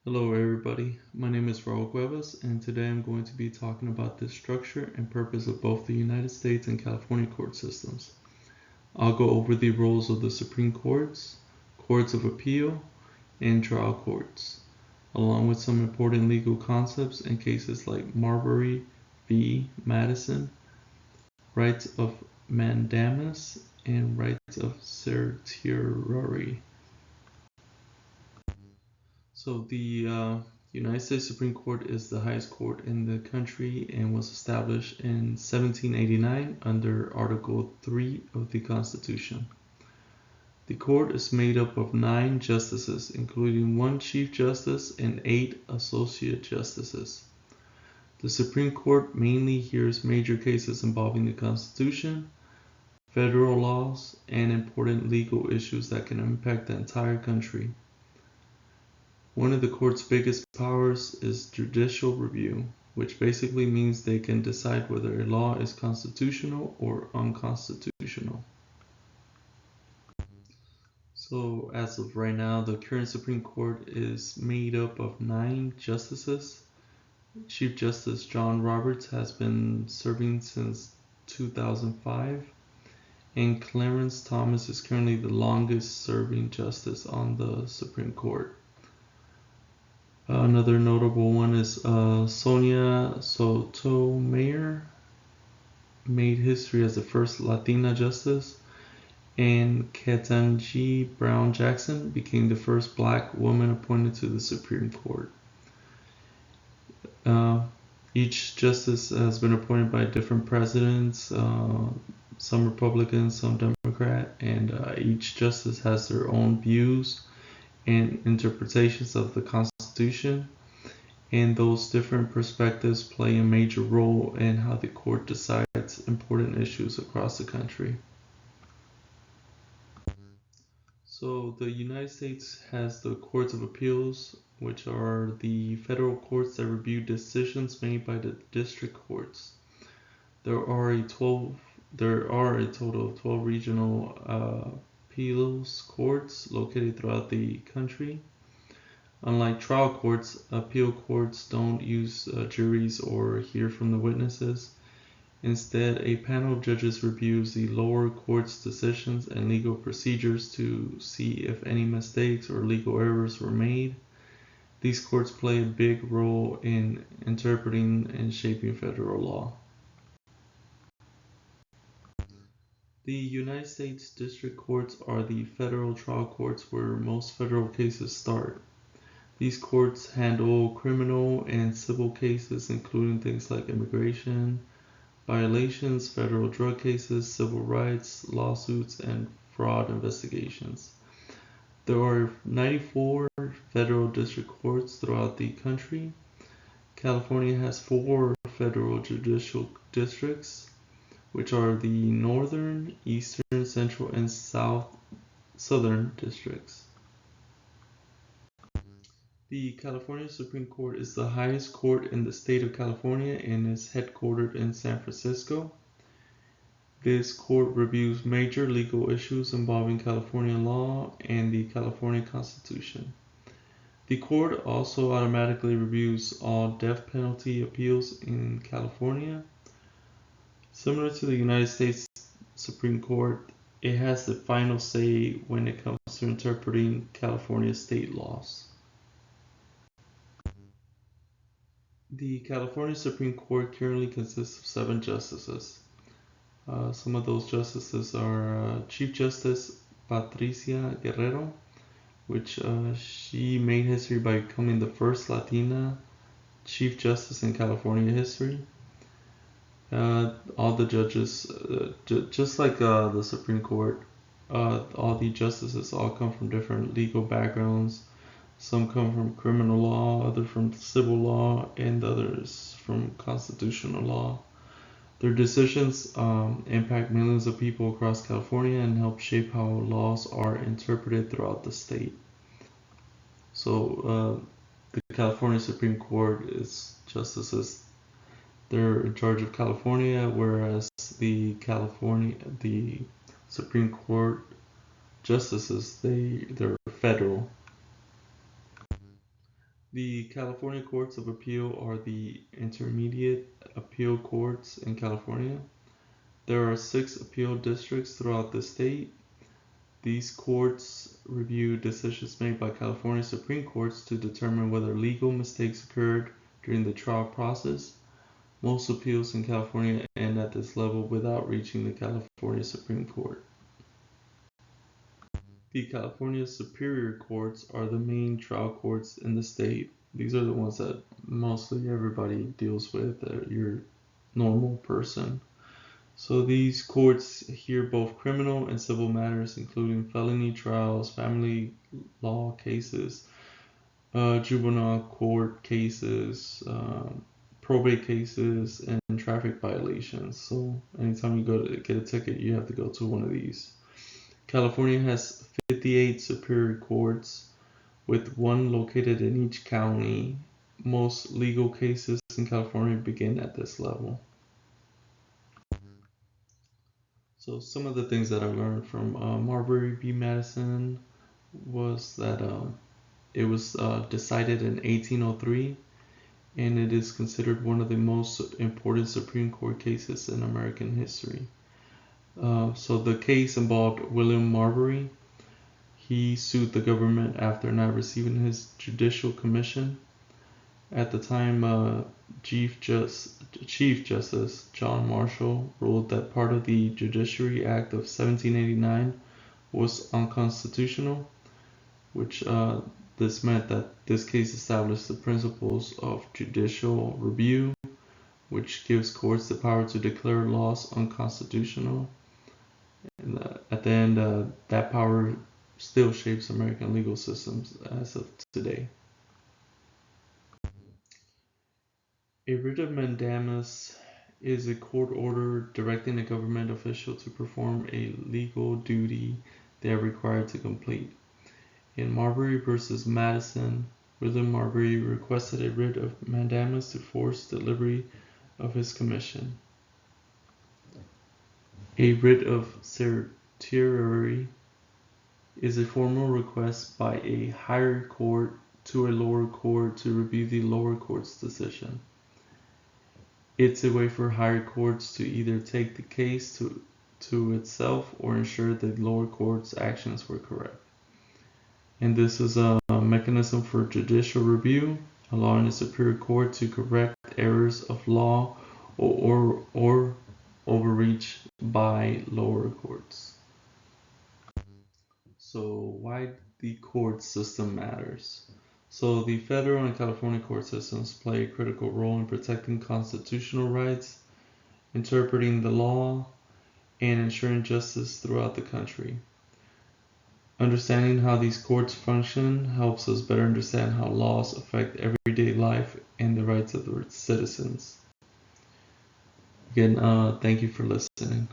Hello everybody, my name is Raul Cuevas and today I'm going to be talking about the structure and purpose of both the United States and California court systems. I'll go over the roles of the Supreme Courts, Courts of Appeal, and trial courts, along with some important legal concepts in cases like Marbury v. Madison, rights of mandamus, and rights of certiorari. So the United States Supreme Court is the highest court in the country and was established in 1789 under Article 3 of the Constitution. The court is made up of 9 justices, including 1 Chief Justice and 8 Associate Justices. The Supreme Court mainly hears major cases involving the Constitution, federal laws, and important legal issues that can impact the entire country. One of the court's biggest powers is judicial review, which basically means they can decide whether a law is constitutional or unconstitutional. So as of right now, the current Supreme Court is made up of 9 justices. Chief Justice John Roberts has been serving since 2005, and Clarence Thomas is currently the longest serving justice on the Supreme Court. Another notable one is Sonia Sotomayor made history as the first Latina justice, and Ketanji Brown Jackson became the first black woman appointed to the Supreme Court. Each justice has been appointed by different presidents, some Republican, some Democrat, and each justice has their own views and interpretations of the Constitution, and those different perspectives play a major role in how the court decides important issues across the country. So the United States has the Courts of Appeals, which are the federal courts that review decisions made by the district courts. There are a total of 12 regional appeals courts located throughout the country. Unlike trial courts, appeal courts don't use juries or hear from the witnesses. Instead, a panel of judges reviews the lower court's decisions and legal procedures to see if any mistakes or legal errors were made. These courts play a big role in interpreting and shaping federal law. The United States District Courts are the federal trial courts where most federal cases start. These courts handle criminal and civil cases, including things like immigration violations, federal drug cases, civil rights lawsuits, and fraud investigations. There are 94 federal district courts throughout the country. California has 4 federal judicial districts, which are the Northern, Eastern, Central, and Southern districts. The California Supreme Court is the highest court in the state of California and is headquartered in San Francisco. This court reviews major legal issues involving California law and the California Constitution. The court also automatically reviews all death penalty appeals in California. Similar to the United States Supreme Court, it has the final say when it comes to interpreting California state laws. The California Supreme Court currently consists of 7 justices. Some of those justices are Chief Justice Patricia Guerrero, which she made history by becoming the first Latina Chief Justice in California history. All the judges, just like the Supreme Court, all the justices all come from different legal backgrounds. Some come from criminal law, others from civil law, and others from constitutional law. Their decisions impact millions of people across California and help shape how laws are interpreted throughout the state. So the California Supreme Court is justices. They're in charge of California, whereas the Supreme Court justices, they're federal. The California Courts of Appeal are the intermediate appeal courts in California. There are 6 appeal districts throughout the state. These courts review decisions made by California Supreme Courts to determine whether legal mistakes occurred during the trial process. Most appeals in California end at this level without reaching the California Supreme Court. The California Superior Courts are the main trial courts in the state. These are the ones that mostly everybody deals with, your normal person. So these courts hear both criminal and civil matters, including felony trials, family law cases, juvenile court cases, probate cases, and traffic violations. So anytime you go to get a ticket, you have to go to one of these. California has 58 superior courts, with 1 located in each county. Most legal cases in California begin at this level. So some of the things that I learned from Marbury v. Madison was that it was decided in 1803, and it is considered one of the most important Supreme Court cases in American history. So the case involved William Marbury. He sued the government after not receiving his judicial commission. At the time, Chief Justice John Marshall ruled that part of the Judiciary Act of 1789 was unconstitutional, which this meant that this case established the principles of judicial review, which gives courts the power to declare laws unconstitutional. And at the end, that power still shapes American legal systems as of today. A writ of mandamus is a court order directing a government official to perform a legal duty they are required to complete. In Marbury v. Madison, William Marbury requested a writ of mandamus to force delivery of his commission. A writ of certiorari is a formal request by a higher court to a lower court to review the lower court's decision. It's a way for higher courts to either take the case to itself or ensure the lower court's actions were correct. And this is a mechanism for judicial review, allowing the Superior Court to correct errors of law or overreach by lower courts. So why the court system matters. So the federal and California court systems play a critical role in protecting constitutional rights, interpreting the law, and ensuring justice throughout the country. Understanding how these courts function helps us better understand how laws affect everyday life and the rights of the citizens. Again, thank you for listening.